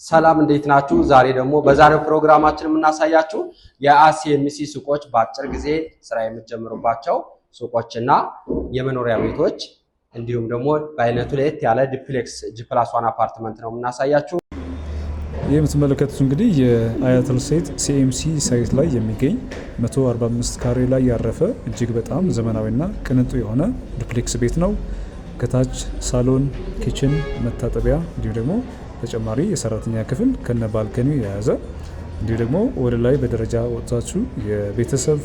ሰላም እንዴት ናችሁ? ዛሬ ደግሞ በዛሬው ፕሮግራማችን የምናሳያችሁ የአሲኤምሲ ሱቆች በአጭር ጊዜ ስራ የምትጀምሩባቸው ሱቆችና የመኖሪያ ቤቶች እንዲሁም ደግሞ በአይነቱ ለየት ያለ ዲፕሌክስ ጂ+1 አፓርትመንት ነው የምናሳያችሁ። ይህ የምትመለከቱት እንግዲህ የአያተል ሴት ሲኤምሲ ሳይት ላይ የሚገኝ 145 ካሬ ላይ ያረፈ እጅግ በጣም ዘመናዊና ቅንጡ የሆነ ዲፕሌክስ ቤት ነው። ከታች ሳሎን፣ ኪችን፣ መታጠቢያ እንዲሁም ደግሞ ተጨማሪ የሰራተኛ ክፍል ከነ ባልከኒ የያዘ እንዲሁ ደግሞ ወደ ላይ በደረጃ ወጥታችሁ የቤተሰብ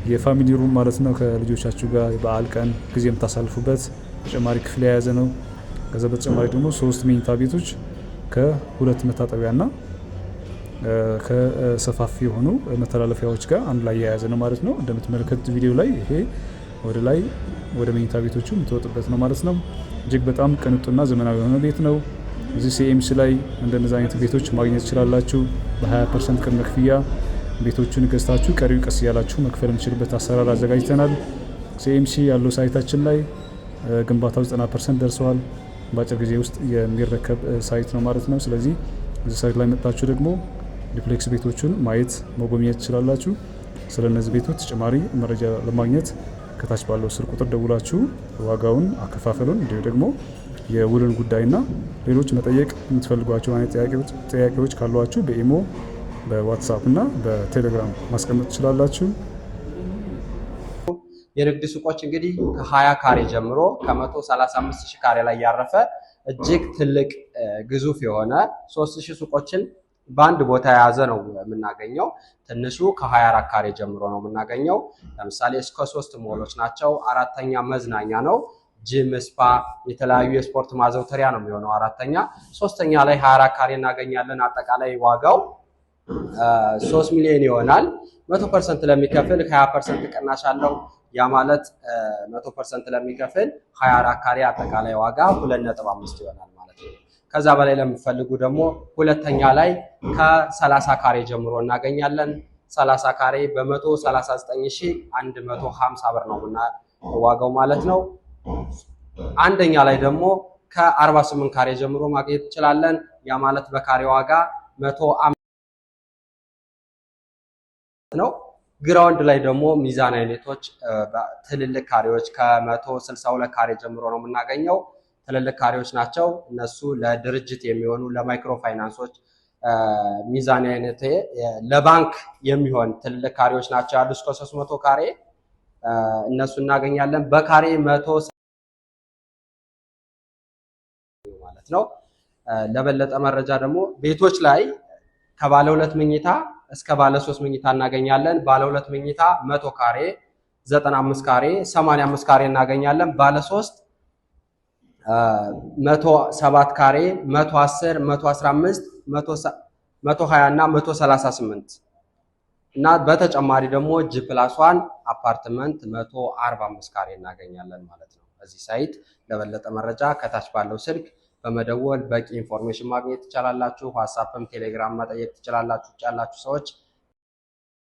የፋሚሊ ሩም ማለት ነው ከልጆቻችሁ ጋር በዓል ቀን ጊዜ የምታሳልፉበት ተጨማሪ ክፍል የያዘ ነው። ከዛ በተጨማሪ ደግሞ 3 መኝታ ቤቶች ከሁለት መታጠቢያና ከሰፋፊ የሆኑ መተላለፊያዎች ጋር አንድ ላይ የያዘ ነው ማለት ነው። እንደምትመለከቱት ቪዲዮ ላይ ይሄ ወደ ላይ ወደ መኝታ ቤቶቹ የምትወጡበት ነው ማለት ነው። እጅግ በጣም ቅንጡና ዘመናዊ የሆነ ቤት ነው። እዚህ ሲኤምሲ ላይ እንደነዚህ አይነት ቤቶች ማግኘት ትችላላችሁ። በ20% ቅድመ ክፍያ ቤቶቹን ገዝታችሁ ቀሪው ቀስ እያላችሁ መክፈል የምችልበት አሰራር አዘጋጅተናል። ሲኤምሲ ያለው ሳይታችን ላይ ግንባታው 90% ደርሰዋል። በአጭር ጊዜ ውስጥ የሚረከብ ሳይት ነው ማለት ነው። ስለዚህ እዚህ ሳይት ላይ መጣችሁ ደግሞ ዲፕሌክስ ቤቶቹን ማየት መጎብኘት ትችላላችሁ። ስለነዚህ ቤቶች ተጨማሪ መረጃ ለማግኘት ከታች ባለው ስልክ ቁጥር ደውላችሁ ዋጋውን፣ አከፋፈሉን እንዲሁ ደግሞ የውልን ጉዳይና ሌሎች መጠየቅ የምትፈልጓቸው አይነት ጥያቄዎች ካሏችሁ በኢሞ በዋትስአፕ እና በቴሌግራም ማስቀመጥ ትችላላችሁ። የንግድ ሱቆች እንግዲህ ከ20 ካሬ ጀምሮ ከ135,000 ካሬ ላይ ያረፈ እጅግ ትልቅ ግዙፍ የሆነ 3000 ሱቆችን በአንድ ቦታ የያዘ ነው የምናገኘው። ትንሹ ከ24 ካሬ ጀምሮ ነው የምናገኘው። ለምሳሌ እስከ 3 ሞሎች ናቸው። አራተኛ መዝናኛ ነው። ጂም፣ ስፓ፣ የተለያዩ የስፖርት ማዘውተሪያ ነው የሚሆነው አራተኛ። ሶስተኛ ላይ 24 ካሬ እናገኛለን። አጠቃላይ ዋጋው 3 ሚሊዮን ይሆናል። 100% ለሚከፍል 20% ቅናሽ አለው። ያ ማለት 100% ለሚከፍል 24 ካሬ አጠቃላይ ዋጋ 2.5 ይሆናል ማለት ነው። ከዛ በላይ ለምትፈልጉ ደግሞ ሁለተኛ ላይ ከ30 ካሬ ጀምሮ እናገኛለን። 30 ካሬ በ139,150 ብር ነው ዋጋው ማለት ነው። አንደኛ ላይ ደግሞ ከ48 ካሬ ጀምሮ ማግኘት እንችላለን። ያ ማለት በካሬ ዋጋ 105 ነው። ግራውንድ ላይ ደግሞ ሚዛን አይነቶች ትልልቅ ካሬዎች ከ162 ካሬ ጀምሮ ነው የምናገኘው። ትልልቅ ካሬዎች ናቸው እነሱ። ለድርጅት የሚሆኑ ለማይክሮ ፋይናንሶች ሚዛን አይነት ለባንክ የሚሆን ትልልቅ ካሬዎች ናቸው ያሉ እስከ 300 ካሬ እነሱ እናገኛለን። በካሬ 100 ማለት ነው። ለበለጠ መረጃ ደግሞ ቤቶች ላይ ከባለ 2 መኝታ እስከ ባለ 3 መኝታ እናገኛለን። ባለ 2 መኝታ 100 ካሬ፣ 95 ካሬ፣ 85 ካሬ እናገኛለን። ባለ 3 107 ካሬ፣ 110፣ 115፣ 120 እና 138 እና በተጨማሪ ደግሞ ጂ+1 አፓርትመንት 145 ካሬ እናገኛለን ማለት ነው እዚህ ሳይት። ለበለጠ መረጃ ከታች ባለው ስልክ በመደወል በቂ ኢንፎርሜሽን ማግኘት ትችላላችሁ። ዋትስአፕም ቴሌግራም መጠየቅ ትችላላችሁ። ያላችሁ ሰዎች